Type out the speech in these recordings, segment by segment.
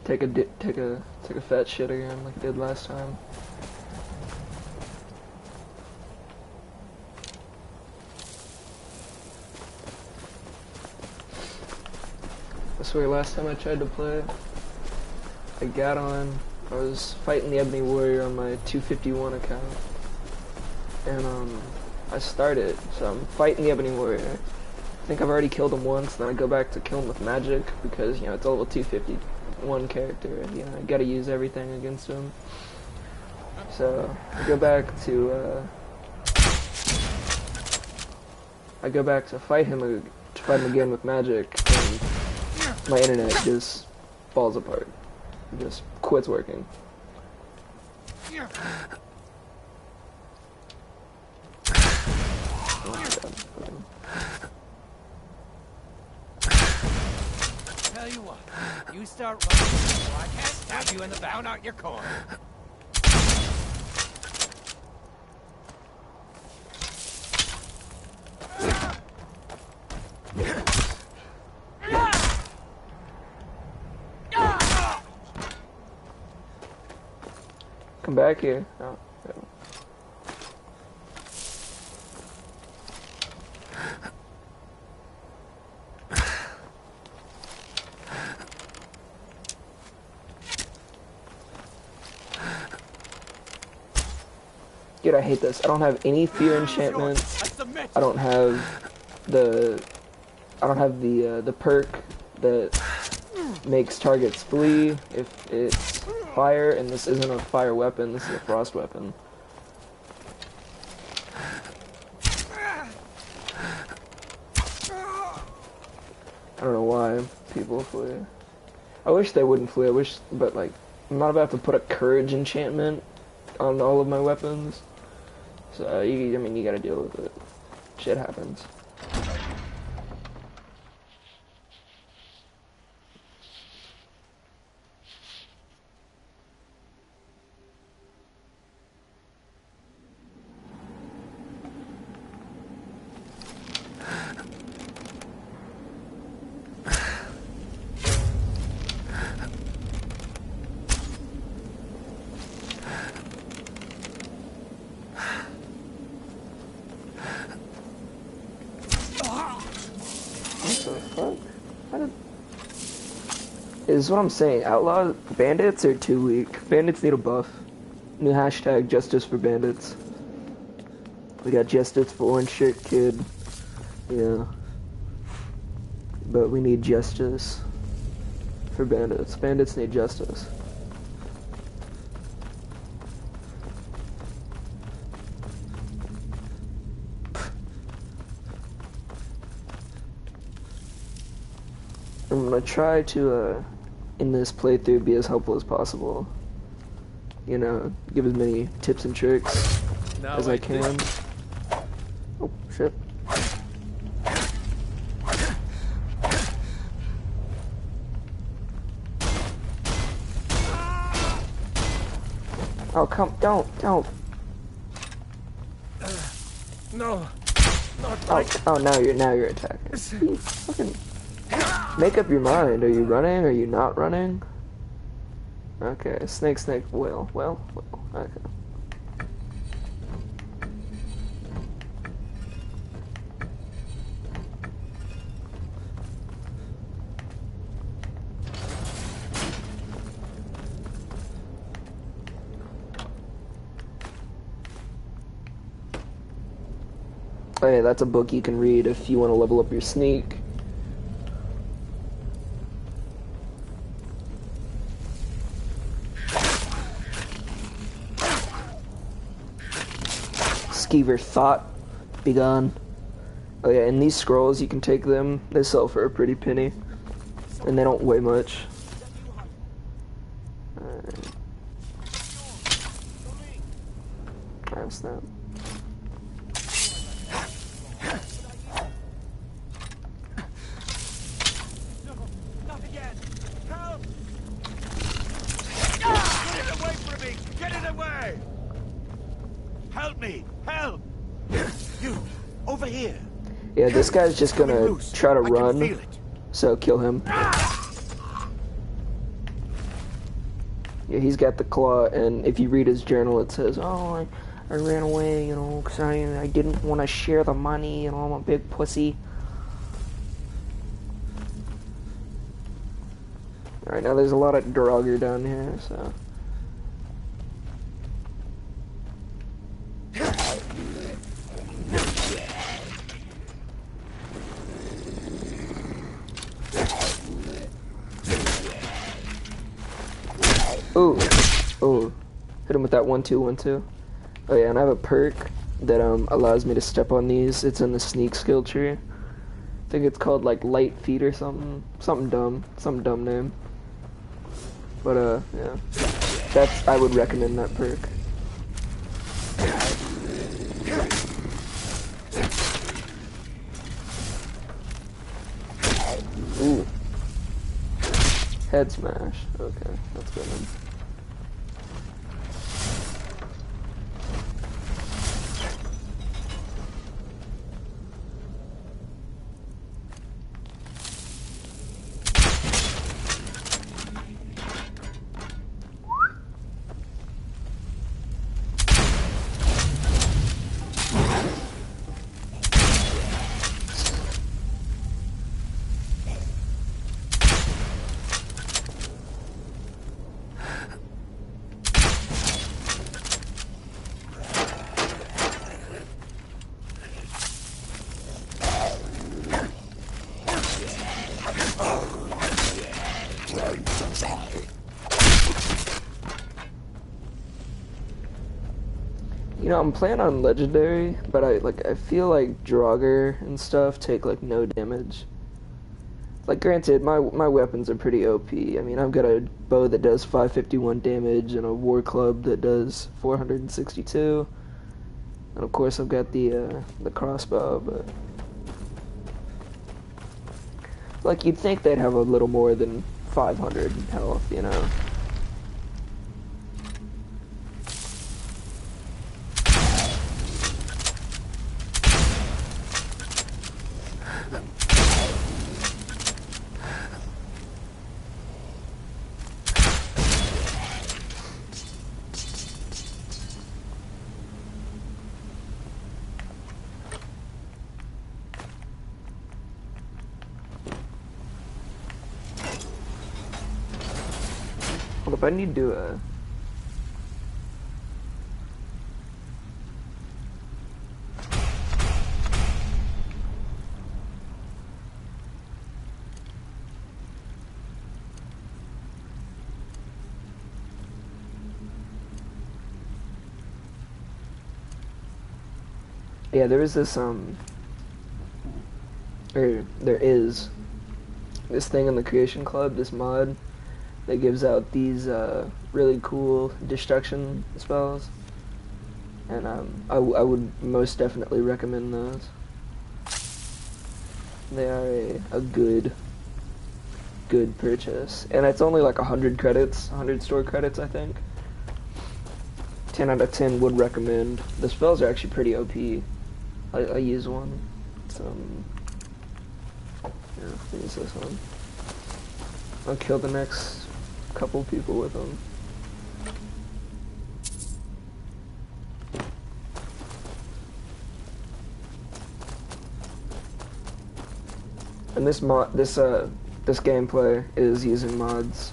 take a fat shit again like I did last time. I swear, last time I tried to play, I got on. I was fighting the Ebony Warrior on my 251 account, and I started. So I'm fighting the Ebony Warrior. I think I've already killed him once. Then I go back to kill him with magic because it's a level 251 character. I gotta use everything against him. So I go back to fight him again with magic, and my internet just falls apart. It just quits working. Oh my God. Tell you what, you start running, or I can't stab you in the bound out your corn. Come back here. Oh, no. Dude, I hate this. I don't have any fear enchantment. I don't have the perk that makes targets flee if it's fire, and this isn't a fire weapon, this is a frost weapon. I don't know why people flee. I wish they wouldn't flee, but like, I'm not about to put a courage enchantment on all of my weapons. So, you gotta deal with it. Shit happens. This is what I'm saying. Outlaw bandits are too weak. Bandits need a buff. New hashtag justice for bandits. We got justice for Orange Shirt Kid. Yeah. But we need justice for bandits. Bandits need justice. I'm gonna try to, in this playthrough, be as helpful as possible. Give as many tips and tricks as I can. Oh, shit. Oh, don't. No. Oh, now you're attacking. Fucking make up your mind. Are you running? Are you not running? Okay, snake, well, okay. Oh yeah, that's a book you can read if you want to level up your sneak. Skeever thought begun. Oh yeah, and these scrolls, you can take them. They sell for a pretty penny. And they don't weigh much. Alright. That's that. Yeah, this guy's just gonna try to run, so kill him. Yeah, he's got the claw, and if you read his journal, it says, "Oh, I ran away, you know, because I didn't want to share the money, you know, I'm a big pussy." Alright, now there's a lot of Draugr down here, so... Ooh, ooh, hit him with that 1-2-1-2. Oh yeah, and I have a perk that allows me to step on these. It's in the sneak skill tree. I think it's called like light feet or something, some dumb name. But yeah, I would recommend that perk. Ooh, head smash. Okay, that's good. You know, I'm playing on legendary, but I feel like Draugr and stuff take like no damage. Like, granted, my weapons are pretty OP. I mean, I've got a bow that does 551 damage and a war club that does 462, and of course I've got the crossbow. But like, you'd think they'd have a little more than 500 health, you know. Hold up, I need to yeah, there is this or there is this thing in the Creation Club, this mod that gives out these really cool destruction spells, and I would most definitely recommend those. They are a good purchase, and it's only like 100 credits, 100 store credits, I think. 10 out of 10 would recommend. The spells are actually pretty OP. I use one. It's yeah, I use this one. I'll kill the next couple people with them. And this gameplay is using mods.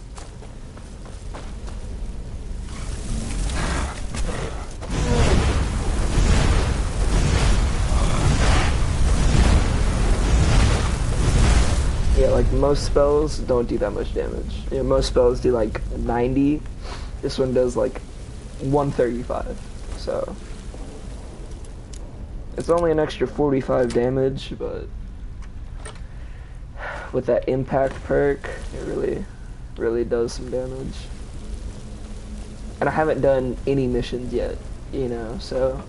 Yeah, like most spells don't do that much damage. You know, most spells do like 90. This one does like 135. So it's only an extra 45 damage, but with that impact perk, it really does some damage. And I haven't done any missions yet, you know, so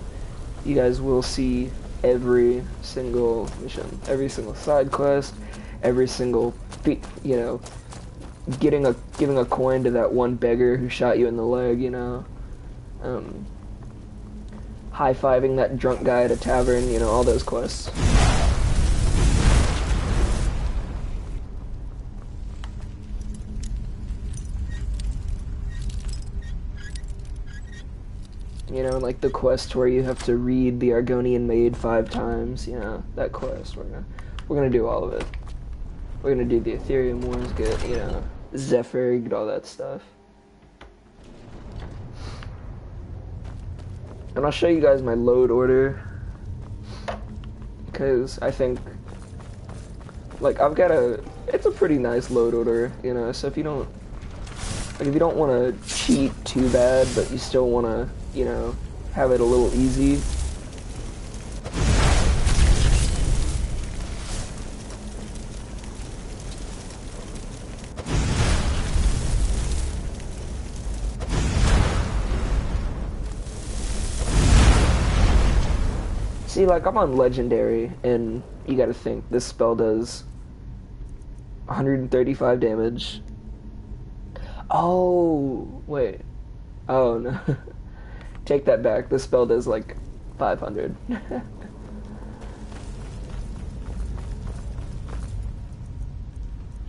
you guys will see every single mission, every single side quest, every single, you know, giving a coin to that one beggar who shot you in the leg, you know, high-fiving that drunk guy at a tavern, you know, all those quests. You know, like the quest where you have to read the Argonian Maid 5 times, you know, that quest. We're gonna do all of it. We're gonna do the Ethereum Wars, get, you know, Zephyr, get all that stuff. And I'll show you guys my load order, because I think, like, it's a pretty nice load order, you know, so if you don't want to cheat too bad, but you still want to, you know, have it a little easy. See, like, I'm on Legendary, and you gotta think, this spell does 135 damage. Oh, wait. Oh, no. Take that back. This spell does, like, 500.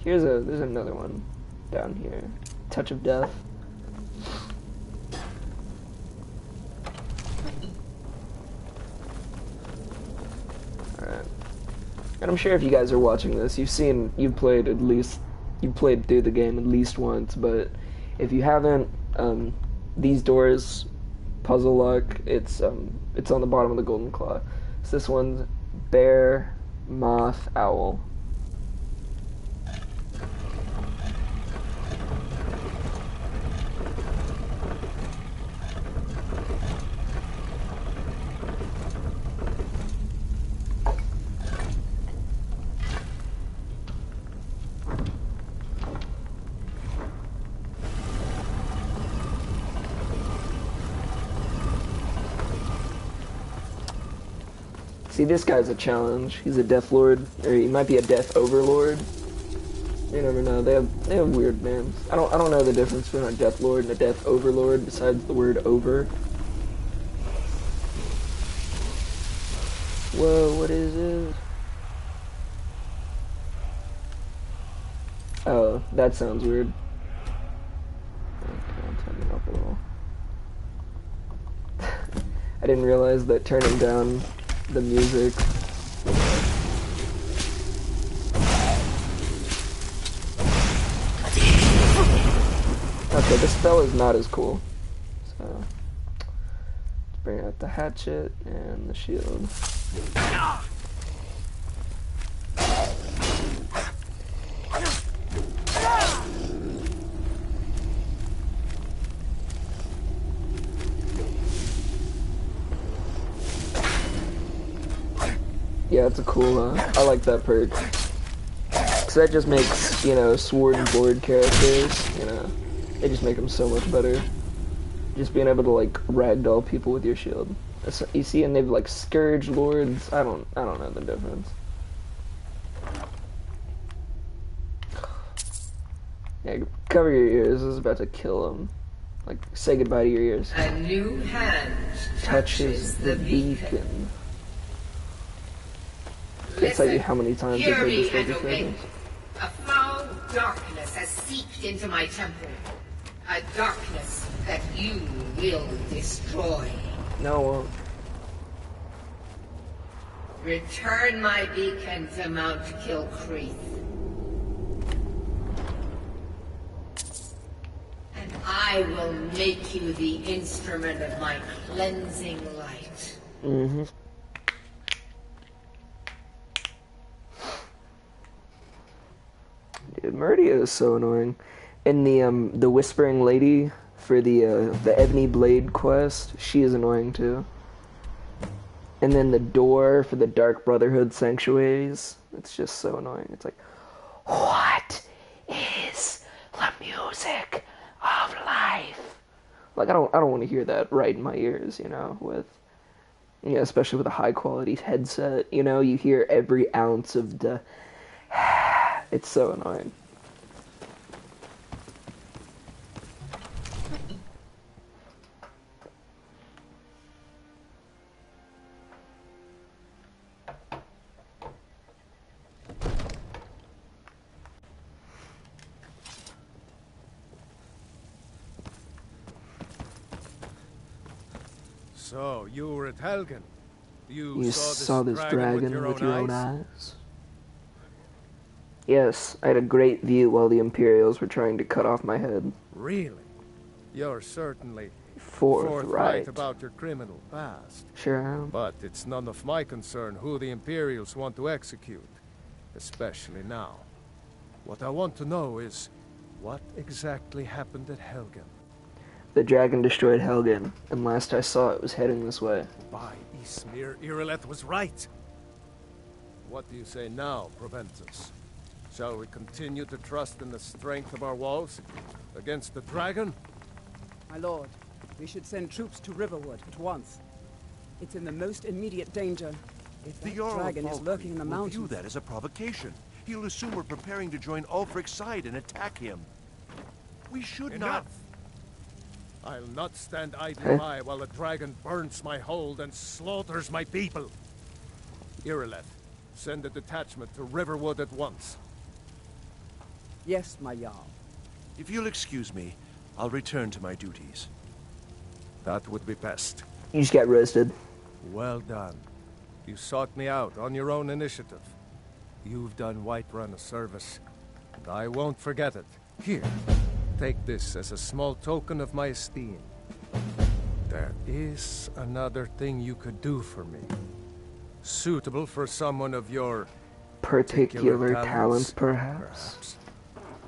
There's another one down here. Touch of Death. And I'm sure if you guys are watching this, you've played through the game at least once, but if you haven't, these doors, puzzle luck, it's on the bottom of the Golden Claw. So this one's bear, moth, owl. See, this guy's a challenge. He's a Death Lord, or he might be a Death Overlord. You never know. They have weird names. I don't know the difference between a Death Lord and a Death Overlord besides the word over. Whoa, what is it? Oh, that sounds weird. Okay, I'll turn it up a little. I didn't realize that turning down the music. Okay, this spell is not as cool. So, let's bring out the hatchet and the shield. Yeah, it's a cool, I like that perk. Because that just makes, you know, sword and board characters, you know, they just make them so much better. Just being able to, like, ragdoll people with your shield. You see, and they've, like, Scourge Lords. I don't know the difference. Yeah, cover your ears. This is about to kill him. Like, say goodbye to your ears. A new hand touches the beacon. Can't tell you how many times I've heard this and like obey. A foul darkness has seeped into my temple. A darkness that you will destroy. No, I won't. Return my beacon to Mount Kilcreath. And I will make you the instrument of my cleansing light. Mm-hmm. Dude, Meridia is so annoying. In the Whispering Lady for the Ebony Blade quest, she is annoying too. And then the door for the Dark Brotherhood sanctuaries, it's just so annoying. It's like, what is the music of life? Like I don't want to hear that right in my ears, you know, especially with a high quality headset, you know, you hear every ounce of the it's so annoying. So, you were at Helgen. You saw saw this dragon with your own eyes? eyes? Yes, I had a great view while the Imperials were trying to cut off my head. Really? You're certainly Forthright about your criminal past. Sure am. But it's none of my concern who the Imperials want to execute. Especially now. What I want to know is, what exactly happened at Helgen? The dragon destroyed Helgen, and last I saw it was heading this way. By Ismir, Irileth was right. What do you say now, Proventus? Shall we continue to trust in the strength of our walls against the dragon? My lord, we should send troops to Riverwood at once. It's in the most immediate danger. If that dragon is lurking in the mountains... view that as a provocation. He'll assume we're preparing to join Ulfric's side and attack him. We should not... I'll not stand idly by while the dragon burns my hold and slaughters my people. Irileth, send a detachment to Riverwood at once. Yes, my Jarl. If you'll excuse me, I'll return to my duties. That would be best. You just got roasted. Well done. You sought me out on your own initiative. You've done Whiterun a service, and I won't forget it. Here, take this as a small token of my esteem. There is another thing you could do for me. Suitable for someone of your... particular talents, perhaps?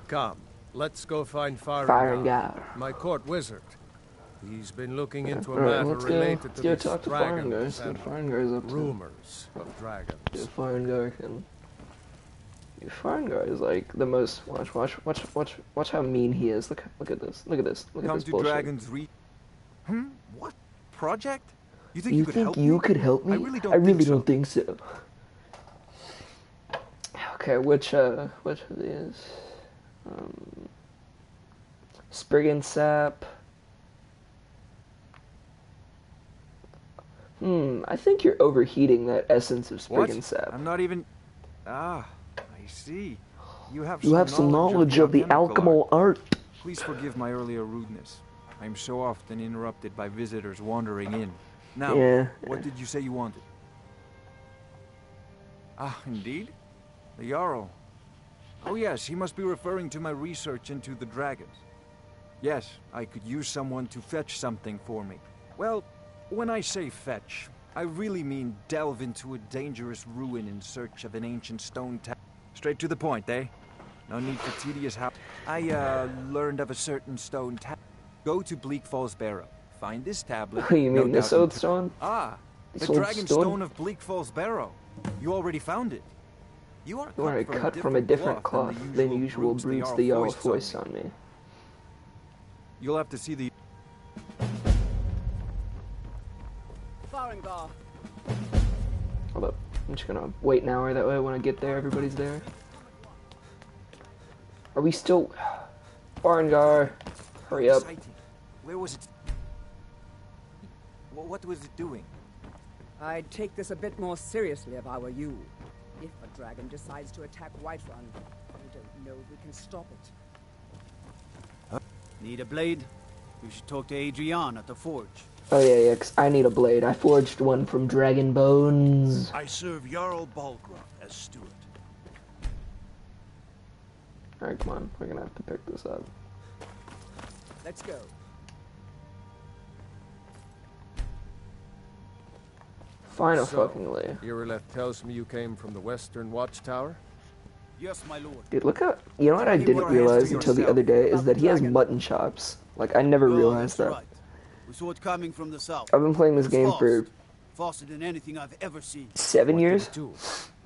Come, let's go find Farengar, my court wizard. He's been looking into a Alright, matter related to these talk to dragons Farengar. and Farengar's up to. rumors of dragons. Yeah, Farengar can... Farengar is like the most... Watch how mean he is. Look at this. Look at this. Look at this bullshit. Dragons What? Project? You think You could think help you me? could help me? I really don't think so. Okay, which of these? Spriggan sap. I think you're overheating that essence of Spriggan sap. I'm not even... Ah, I see. You have some knowledge of the alchemical art. Please forgive my earlier rudeness. I'm so often interrupted by visitors wandering in. Now, what did you say you wanted? Ah, indeed? The Jarl. Oh yes, he must be referring to my research into the dragons. Yes, I could use someone to fetch something for me. Well, when I say fetch, I really mean delve into a dangerous ruin in search of an ancient stone tower. Straight to the point, eh? No need for tedious how. I learned of a certain stone tower. Go to Bleak Falls Barrow. Find this tablet. You mean this old stone? Ah, This the old Dragon Stone of Bleak Falls Barrow. You already found it. You are cut from a different cloth than usual broods the Jarl foist on me. You'll have to see the... Farengar. Hold up. I'm just gonna wait an hour, that way when I get there, everybody's there. Are we still... Farengar, hurry up. Where was it? What was it doing? I'd take this a bit more seriously if I were you. If a dragon decides to attack Whiterun, I don't know if we can stop it. Need a blade? You should talk to Adrian at the forge. Oh yeah, 'cause I need a blade. I forged one from dragon bones. I serve Jarl Balgruuf as steward. Alright, come on. We're gonna have to pick this up. Let's go. Final So, fuckingly. Irileth tells me you came from the Western Watchtower? Yes, my lord. Dude, look at... You know what I didn't realize until the other day is that he has mutton chops. Like, I never realized that. Right. We saw it coming from the south. I've been playing this game for faster than anything I've ever seen. 7 years?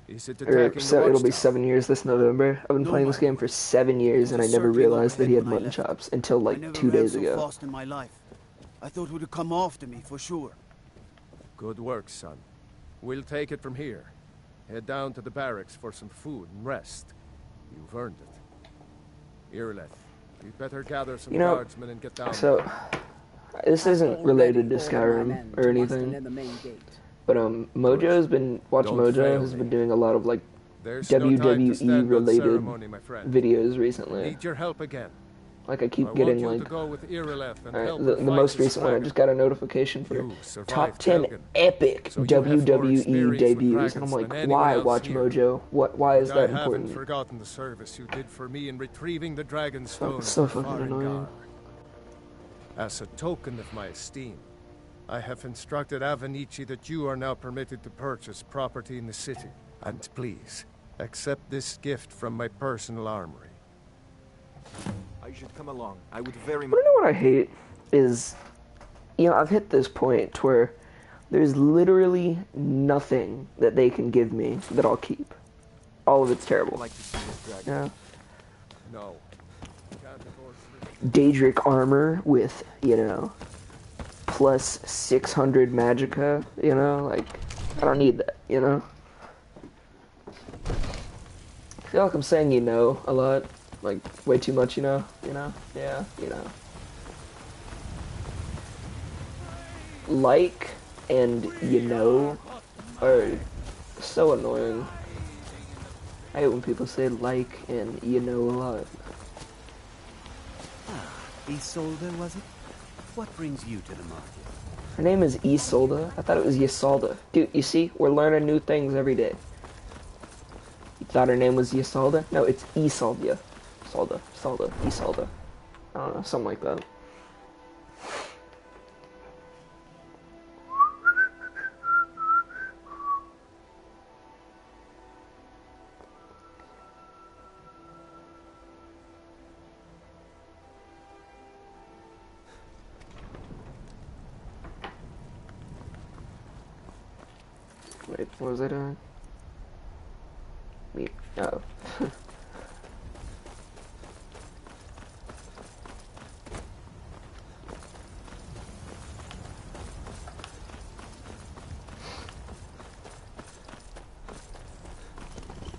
Is it Or, attacking so the it'll be Watchtower? 7 years this November. I've been playing this game for 7 years and I never realized that he had mutton chops until I like never 2 ran days so ago. fast in my life. I thought it would come after me for sure. Good work, son. We'll take it from here. Head down to the barracks for some food and rest. You've earned it. Irileth, you'd better gather some guardsmen and get down. So, this isn't related to Skyrim or anything, but Mojo's been, Watch Don't Mojo fail has me. been doing a lot of like There's no time to WWE stand on related ceremony, my friend. videos recently. Need your help again. Like I keep I getting want you like to go with Irileth and alright, help the her fight most this recent one. I dragon. just got a notification for You survived top 10 Helgen, epic so you have more WWE experience with debuts, and I'm dragons like, than anyone why, else Watch here. Mojo? Why is And that I haven't important? forgotten the service you did for me in retrieving the dragon stone It's so from fucking annoying. Farengar. As a token of my esteem, I have instructed Avenici that you are now permitted to purchase property in the city. And please, accept this gift from my personal armory. I should come along. I would very You much. know what I hate is, you know, I've hit this point where there's literally nothing that they can give me that I'll keep. All of it's terrible. like to see this dragon. Yeah. No. Can't afford Daedric armor with, you know, plus 600 magicka, you know, like, I don't need that, you know? I feel like I'm saying you know a lot, like, way too much, you know, yeah, you know. Like and you know are so annoying. I hate when people say like and you know a lot. Isolde, was it? What brings you to the market? Her name is Isolde. I thought it was Isolde. Dude, you see? We're learning new things every day. You thought her name was Isolde? No, it's Isolde. Isolde. I don't know, something like that. Wait, what was I doing? Me. Oh.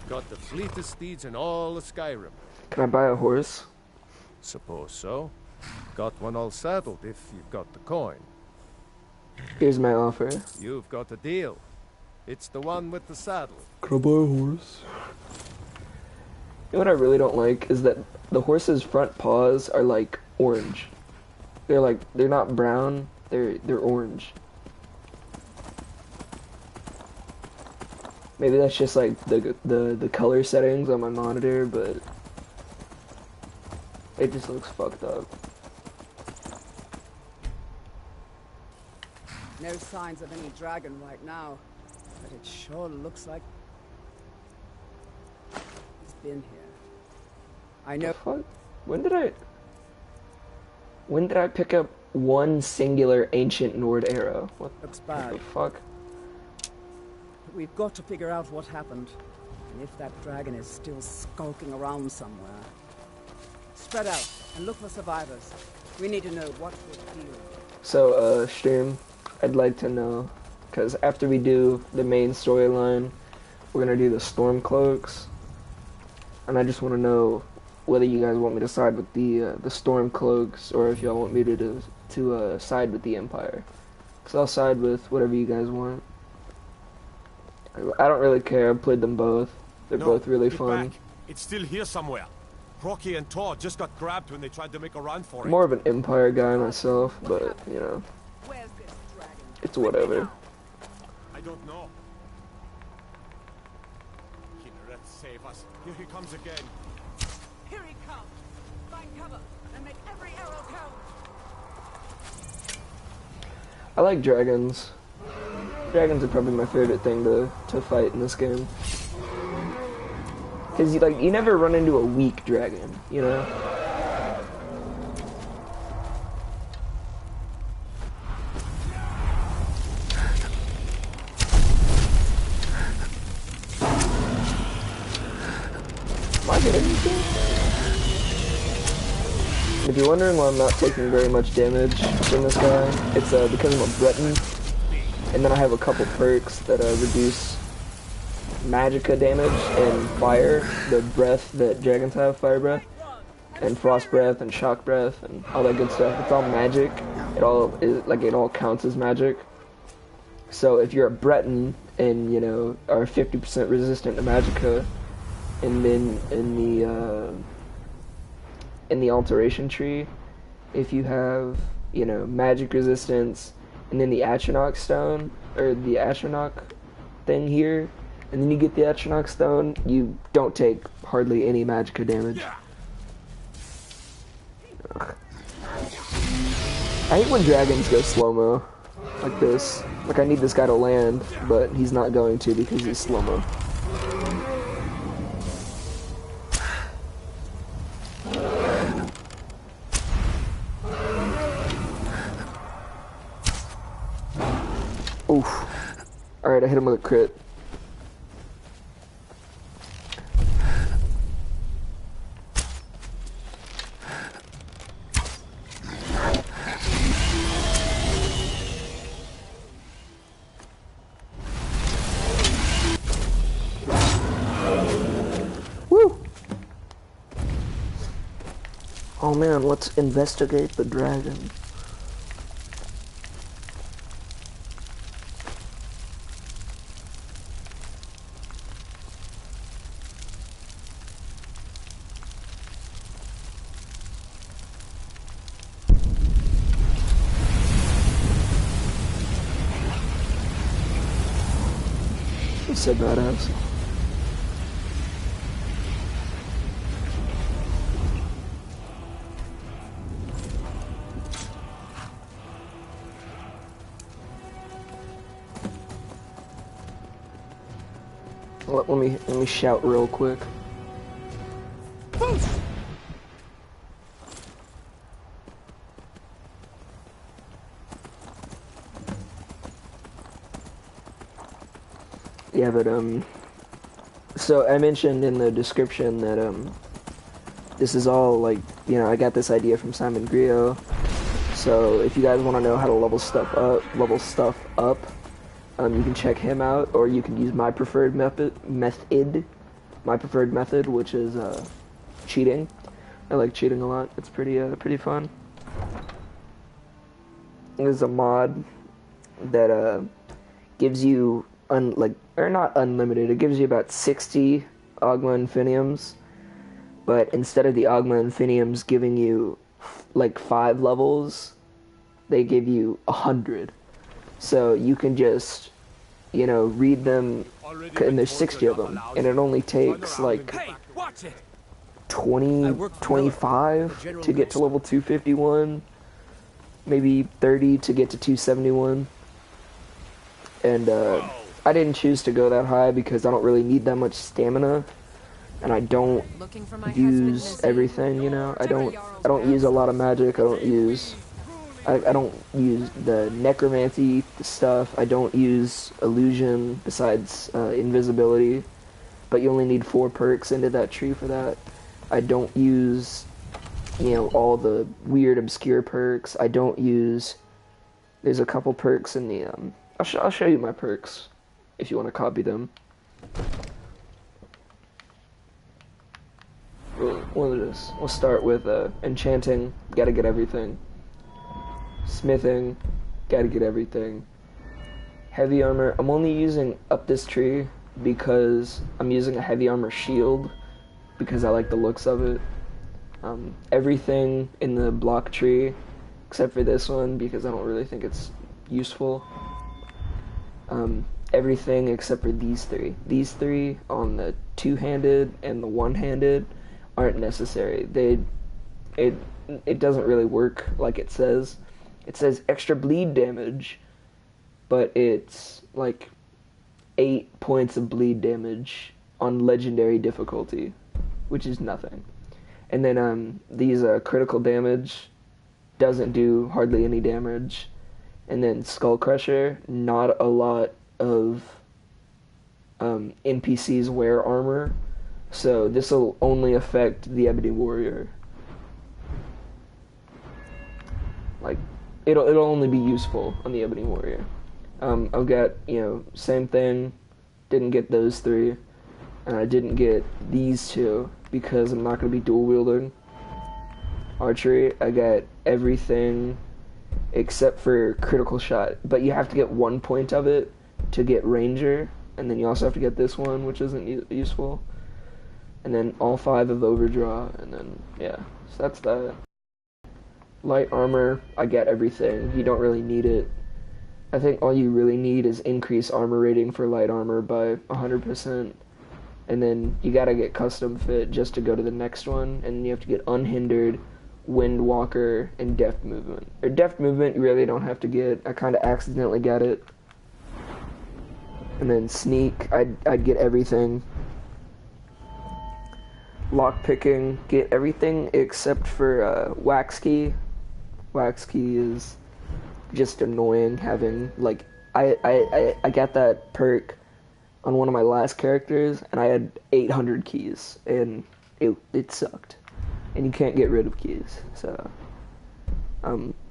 Got the fleetest steeds in all of Skyrim. Can I buy a horse? Suppose so. Got one all saddled if you've got the coin. Here's my offer. You've got a deal. It's the one with the saddle. Can I buy a horse? You know what I really don't like is that the horse's front paws are like orange. They're not brown, they're orange. Maybe that's just like the color settings on my monitor, but it just looks fucked up. No signs of any dragon right now, but it sure looks like he's been here. I know. Fuck? When did I pick up one singular ancient Nord arrow? What Looks the bad. fuck? But we've got to figure out what happened, and if that dragon is still skulking around somewhere. Spread out and look for survivors. We need to know what we're feeling. So, stream, I'd like to know, because after we do the main storyline, we're gonna do the Stormcloaks, and I just want to know whether you guys want me to side with the Stormcloaks, or if y'all want me to side with the Empire. Because I'll side with whatever you guys want. I don't really care, I've played them both. They're both really get fun. back. It's still here somewhere. Rocky and Todd just got grabbed when they tried to make a run for it. More of an Empire guy myself, but, you know, Where's this dragon? it's whatever. I don't know. Kinneret, save us. Here he comes again. Here he comes! Find cover and make every arrow count! I like dragons. Dragons are probably my favorite thing to fight in this game. Cause you never run into a weak dragon, you know? Am I hitting anything? If you're wondering why I'm not taking very much damage from this guy, it's because I'm a Breton. And then I have a couple perks that reduce magicka damage and fire, the breath that dragons have, fire breath, and frost breath and shock breath and all that good stuff. It's all magic. It all counts as magic. So if you're a Breton and are 50% resistant to magicka, and then in in the alteration tree, if you have, you know, magic resistance, and then the Atronach stone, or the Atronach thing here, and then you get the Atronach stone, you don't take hardly any magicka damage. Ugh. I hate when dragons go slow-mo, like this. Like, I need this guy to land, but he's not going to because he's slow-mo. Oof. Alright, I hit him with a crit. Woo! Oh man, let's investigate the dragon. So badass. Let me shout real quick. Yeah, but so I mentioned in the description that this is all, like, you know, I got this idea from Simon Grillo. So if you guys want to know how to level stuff up, you can check him out, or you can use my preferred method, which is cheating. I like cheating a lot. It's pretty fun. There's a mod that gives you not unlimited. It gives you about 60 Ogma Infiniums, but instead of the Ogma Infiniums giving you like 5 levels, they give you 100. So you can just, you know, read them, and there's 60 of them, and it only takes like 25 to get to level 251, maybe 30 to get to 271, and I didn't choose to go that high because I don't really need that much stamina, and I don't use everything, you know. I don't use a lot of magic. I don't use the necromancy stuff. I don't use illusion besides invisibility, but you only need 4 perks into that tree for that. I don't use, you know, all the weird obscure perks. I don't use. There's a couple perks in the I'll show you my perks if you want to copy them. We'll start with enchanting. Gotta get everything. Smithing. Gotta get everything. Heavy armor. I'm only using up this tree because I'm using a heavy armor shield because I like the looks of it. Everything in the block tree except for this one because I don't really think it's useful. Everything except for these 3. These 3 on the 2-handed and the 1-handed aren't necessary. It doesn't really work like it says. It says extra bleed damage, but it's like 8 points of bleed damage on legendary difficulty, which is nothing. And then these critical damage doesn't do hardly any damage. And then Skull Crusher, not a lot of NPCs wear armor, so this will only affect the Ebony Warrior. Like, it'll only be useful on the Ebony Warrior. I've got, you know, same thing, didn't get those 3, and I didn't get these 2 because I'm not going to be dual wielding. Archery, I got everything except for critical shot, but you have to get 1 point of it to get Ranger, and then you also have to get this one, which isn't useful, and then all 5 of Overdraw, and then, yeah. So that's that. Light armor, I get everything. You don't really need it. I think all you really need is increase armor rating for light armor by 100%. And then you gotta get custom fit just to go to the next one. And you have to get unhindered, windwalker, and deft movement. Or deft movement you really don't have to get. I kinda accidentally got it. And then sneak, I'd get everything. Lockpicking, get everything except for wax key. Wax key is just annoying having, like, I got that perk on one of my last characters, and I had 800 keys, and it sucked. And you can't get rid of keys, so,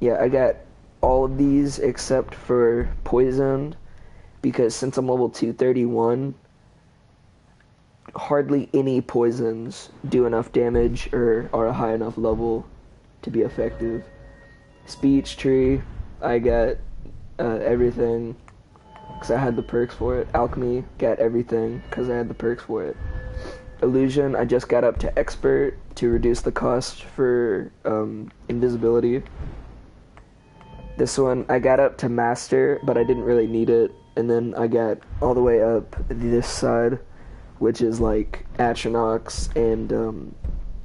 yeah, I got all of these except for poisoned, because since I'm level 231, hardly any poisons do enough damage or are a high enough level to be effective. Speech tree, I got everything because I had the perks for it. Alchemy, got everything because I had the perks for it. Illusion, I just got up to expert to reduce the cost for invisibility. This one, I got up to master, but I didn't really need it. And then I got all the way up this side, which is like Atronachs and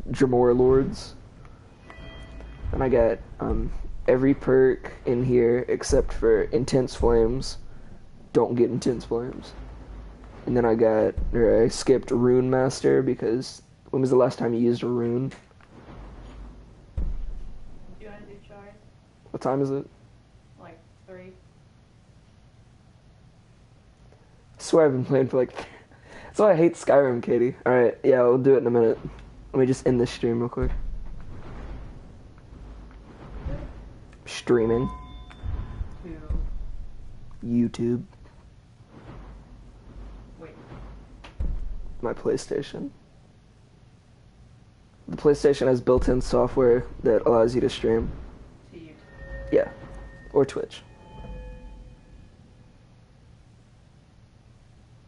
Dremora Lords. And I got every perk in here except for Intense Flames. Don't get Intense Flames. And then I skipped Rune Master because when was the last time you used a rune? Do you want to do chores? What time is it? Like 3. I swear I've been playing for like... That's why I hate Skyrim, Katie. Alright, yeah, we'll do it in a minute. Let me just end this stream real quick. Streaming. To... YouTube. Wait. My PlayStation. The PlayStation has built-in software that allows you to stream. To YouTube. Yeah. Or Twitch.